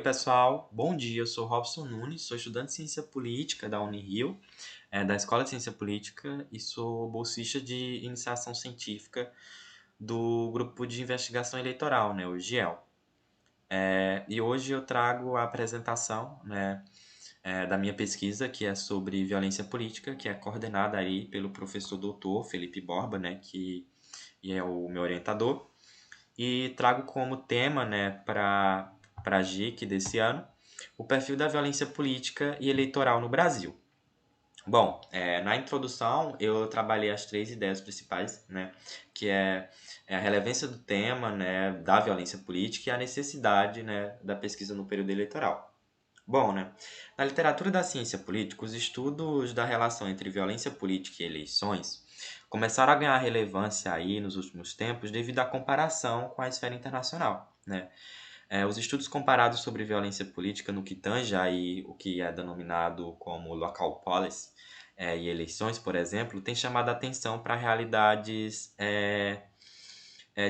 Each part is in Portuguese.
pessoal. Bom dia. Eu sou Robson Nunes, sou estudante de Ciência Política da Unirio, da Escola de Ciência Política, e sou bolsista de iniciação científica do Grupo de Investigação Eleitoral, né, o GIEL. E hoje eu trago a apresentação, né, da minha pesquisa, que é sobre violência política, que é coordenada aí pelo professor doutor Felipe Borba, né, que é o meu orientador. E trago como tema, né, para a GIC desse ano, o perfil da violência política e eleitoral no Brasil. Bom, na introdução eu trabalhei as três ideias principais, né, que é a relevância do tema, né, da violência política e a necessidade, né, da pesquisa no período eleitoral. Bom, né, na literatura da ciência política, os estudos da relação entre violência política e eleições começaram a ganhar relevância aí nos últimos tempos devido à comparação com a esfera internacional, né? Os estudos comparados sobre violência política no que tange aí o que é denominado como local policy e eleições, por exemplo, têm chamado a atenção para realidades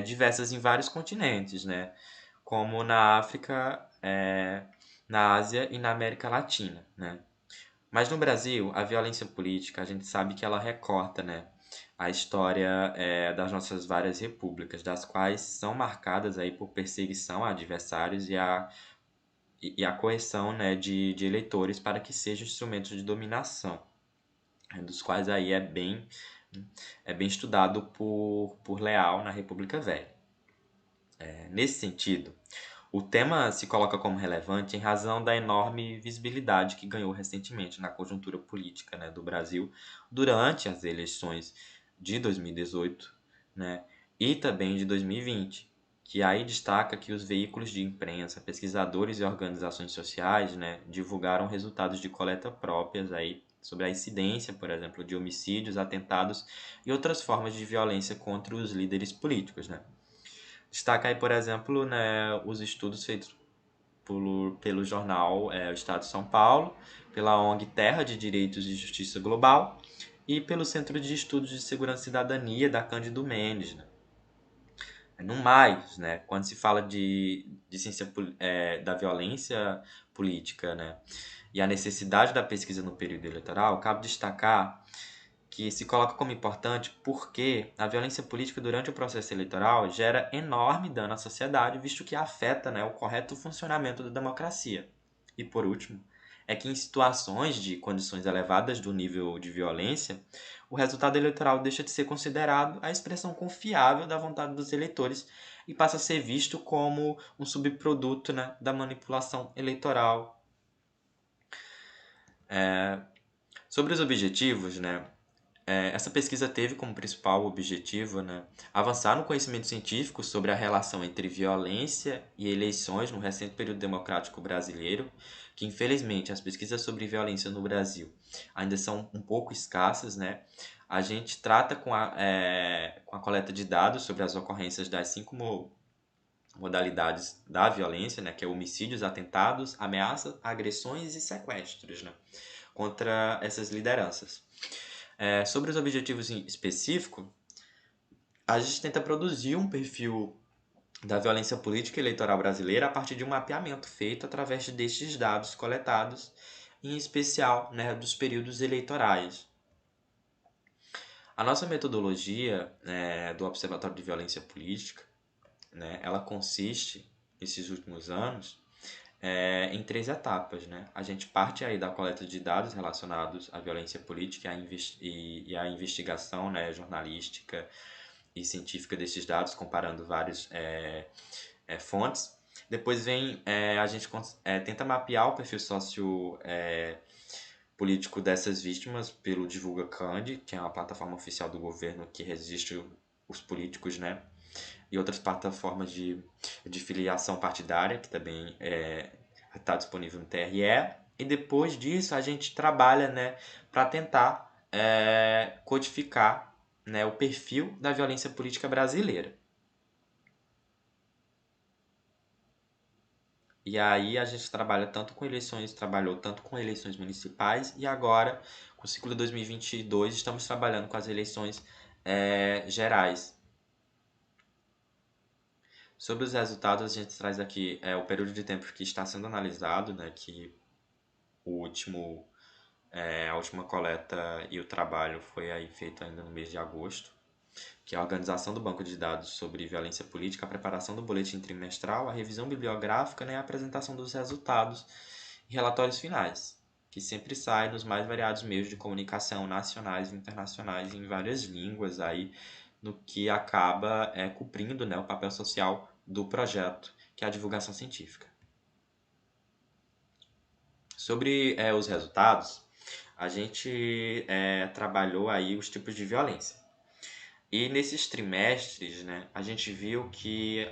diversas em vários continentes, né? Como na África, na Ásia e na América Latina, né? Mas no Brasil, a violência política, a gente sabe que ela recorta, né, a história das nossas várias repúblicas, das quais são marcadas aí por perseguição a adversários e a coerção, né, de eleitores para que sejam instrumentos de dominação, dos quais aí é bem estudado por Leal na República Velha. Nesse sentido, o tema se coloca como relevante em razão da enorme visibilidade que ganhou recentemente na conjuntura política, né, do Brasil durante as eleições de 2018, né, e também de 2020, que aí destaca que os veículos de imprensa, pesquisadores e organizações sociais, né, divulgaram resultados de coleta próprias aí sobre a incidência, por exemplo, de homicídios, atentados e outras formas de violência contra os líderes políticos, né. Destaca aí, por exemplo, né, os estudos feitos pelo jornal O Estado de São Paulo, pela ONG Terra de Direitos e Justiça Global e pelo Centro de Estudos de Segurança e Cidadania da Cândido Mendes. Né? No mais, né, quando se fala de ciência da violência política, né, e a necessidade da pesquisa no período eleitoral, cabe destacar que se coloca como importante porque a violência política durante o processo eleitoral gera enorme dano à sociedade, visto que afeta, né, o correto funcionamento da democracia. E por último, é que em situações de condições elevadas do nível de violência, o resultado eleitoral deixa de ser considerado a expressão confiável da vontade dos eleitores e passa a ser visto como um subproduto, né, da manipulação eleitoral. Sobre os objetivos, né, essa pesquisa teve como principal objetivo, né, avançar no conhecimento científico sobre a relação entre violência e eleições no recente período democrático brasileiro, que infelizmente as pesquisas sobre violência no Brasil ainda são um pouco escassas, né? A gente trata com a coleta de dados sobre as ocorrências das cinco modalidades da violência, né, que é homicídios, atentados, ameaças, agressões e sequestros, né, contra essas lideranças. Sobre os objetivos em específico, a gente tenta produzir um perfil da violência política e eleitoral brasileira a partir de um mapeamento feito através destes dados coletados, em especial, né, dos períodos eleitorais. A nossa metodologia, do Observatório de Violência Política, né, ela consiste, nesses últimos anos, em três etapas. Né? A gente parte aí da coleta de dados relacionados à violência política e à investigação, né, jornalística e científica desses dados, comparando várias fontes. Depois vem, a gente tenta mapear o perfil político dessas vítimas pelo Divulga Cand, que é uma plataforma oficial do governo que registra os políticos, né? E outras plataformas de filiação partidária, que também está disponível no TRE. E depois disso a gente trabalha, né, para tentar codificar, né, o perfil da violência política brasileira. E aí a gente trabalhou tanto com eleições municipais e agora, com o ciclo de 2022, estamos trabalhando com as eleições gerais. Sobre os resultados, a gente traz aqui o período de tempo que está sendo analisado, né, que o último, a última coleta e o trabalho foi aí feito ainda no mês de agosto, que é a organização do banco de dados sobre violência política, a preparação do boletim trimestral, a revisão bibliográfica, né, e a apresentação dos resultados e relatórios finais, que sempre sai nos mais variados meios de comunicação nacionais e internacionais em várias línguas, aí, no que acaba cumprindo, né, o papel social do projeto, que é a divulgação científica. Sobre os resultados, a gente trabalhou aí os tipos de violência. E nesses trimestres, né, a gente viu que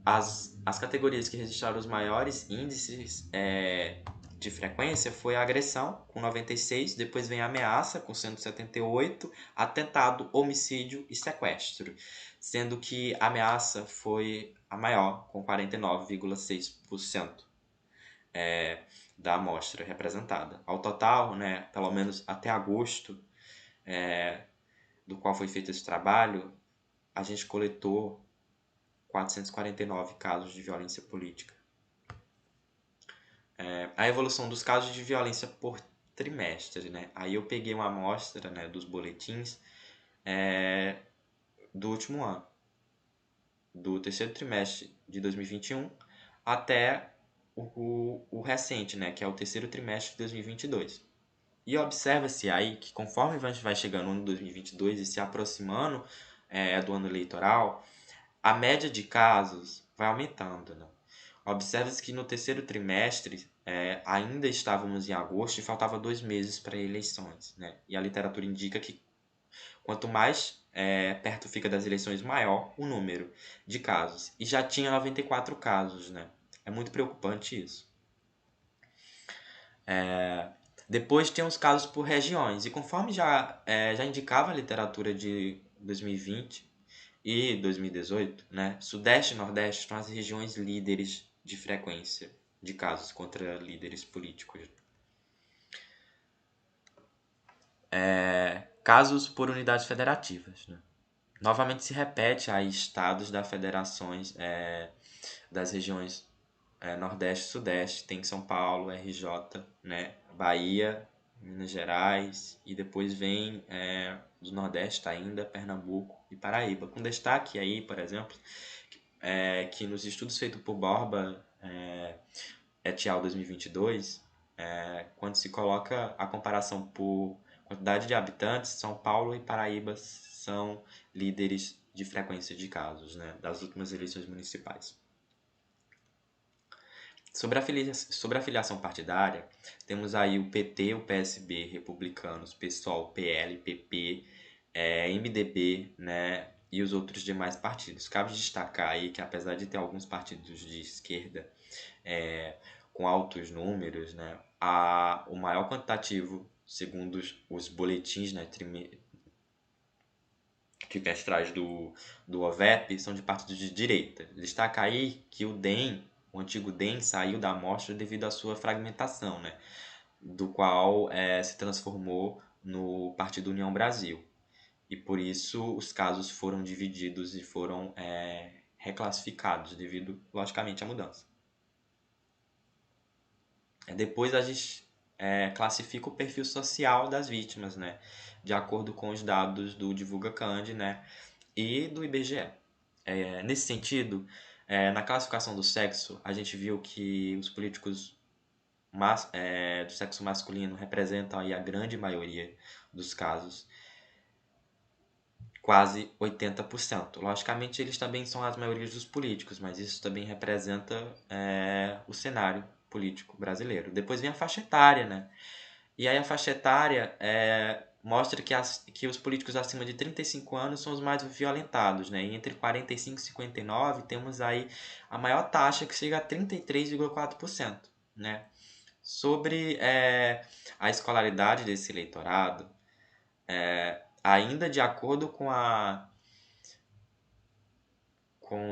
as categorias que registraram os maiores índices de frequência foi a agressão, com 96, depois vem a ameaça, com 178, atentado, homicídio e sequestro, sendo que a ameaça foi a maior, com 49,6% da amostra representada. Ao total, né, pelo menos até agosto, do qual foi feito esse trabalho, a gente coletou 449 casos de violência política. A evolução dos casos de violência por trimestre, né? Aí eu peguei uma amostra, né, dos boletins do último ano, do terceiro trimestre de 2021 até o recente, né, que é o terceiro trimestre de 2022. E observa-se aí que conforme vai chegando o ano de 2022 e se aproximando do ano eleitoral, a média de casos vai aumentando, né? Observa-se que no terceiro trimestre ainda estávamos em agosto e faltava 2 meses para eleições, né? E a literatura indica que quanto mais perto fica das eleições, maior o número de casos. E já tinha 94 casos, né? É muito preocupante isso. Depois tem os casos por regiões. E conforme já indicava a literatura de 2020 e 2018, né, Sudeste e Nordeste são as regiões líderes de frequência de casos contra líderes políticos. Casos por unidades federativas. Né? Novamente se repete aí estados das federações das regiões Nordeste e Sudeste. Tem São Paulo, RJ, né? Bahia, Minas Gerais, e depois vem do Nordeste ainda, Pernambuco e Paraíba. Com destaque aí, por exemplo, que nos estudos feitos por Borba et al. 2022, quando se coloca a comparação por quantidade de habitantes, São Paulo e Paraíba são líderes de frequência de casos, né, das últimas eleições municipais. Sobre a filiação partidária, temos aí o PT, o PSB, Republicanos, PSOL, PL, PP, MDB, né, e os outros demais partidos. Cabe destacar aí que apesar de ter alguns partidos de esquerda com altos números, né, o maior quantitativo, segundo os boletins, né, trimestrais do OVEP, são de partidos de direita. Destaca aí que o antigo DEM, saiu da amostra devido à sua fragmentação, né, do qual se transformou no Partido União Brasil. E por isso os casos foram divididos e foram reclassificados devido, logicamente, à mudança. Depois a gente classifica o perfil social das vítimas, né? De acordo com os dados do Divulga Cand, né? E do IBGE. Nesse sentido, na classificação do sexo, a gente viu que os políticos do sexo masculino representam aí a grande maioria dos casos, quase 80%. Logicamente, eles também são as maiorias dos políticos, mas isso também representa o cenário político brasileiro. Depois vem a faixa etária, né? E aí a faixa etária mostra que os políticos acima de 35 anos são os mais violentados, né? E entre 45 e 59 temos aí a maior taxa, que chega a 33,4%, né? Sobre a escolaridade desse eleitorado, ainda de acordo com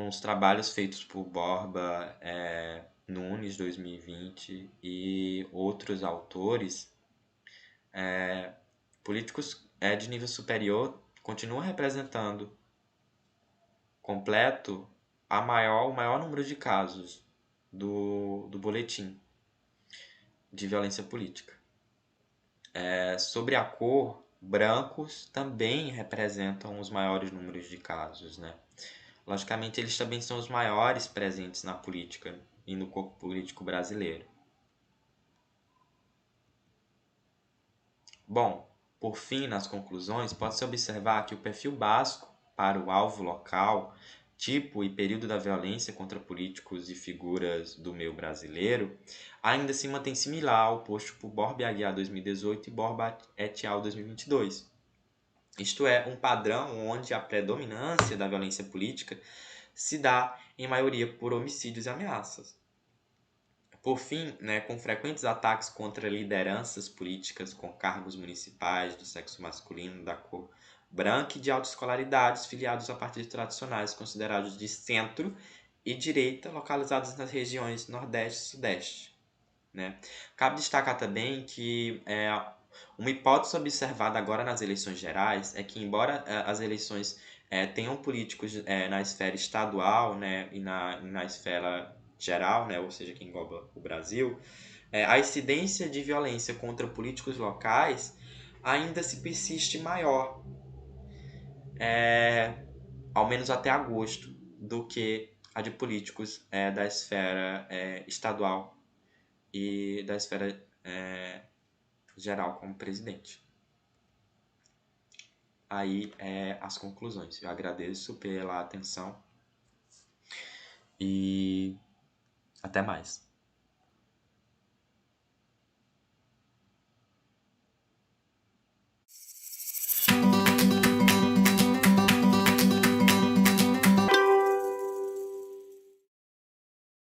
os trabalhos feitos por Borba, Nunes 2020 e outros autores, políticos de nível superior continuam representando completo o maior número de casos do boletim de violência política. Sobre a cor, brancos também representam os maiores números de casos, né? Logicamente, eles também são os maiores presentes na política e no corpo político brasileiro. Bom, por fim, nas conclusões, pode-se observar que o perfil básico para o alvo local, tipo e período da violência contra políticos e figuras do meio brasileiro, ainda se mantém similar ao posto por Borba e Aguiar 2018 e Borba et al. 2022. Isto é, um padrão onde a predominância da violência política se dá, em maioria, por homicídios e ameaças. Por fim, né, com frequentes ataques contra lideranças políticas com cargos municipais do sexo masculino, da cor branca e de alta escolaridade, filiados a partidos tradicionais considerados de centro e direita, localizados nas regiões Nordeste e Sudeste. Né? Cabe destacar também que uma hipótese observada agora nas eleições gerais é que, embora as eleições tenham políticos na esfera estadual, né, e na esfera geral, né, ou seja, que engloba o Brasil, a incidência de violência contra políticos locais ainda se persiste maior, ao menos até agosto, do que a de políticos da esfera estadual e da esfera geral como presidente. Aí as conclusões. Eu agradeço pela atenção e até mais.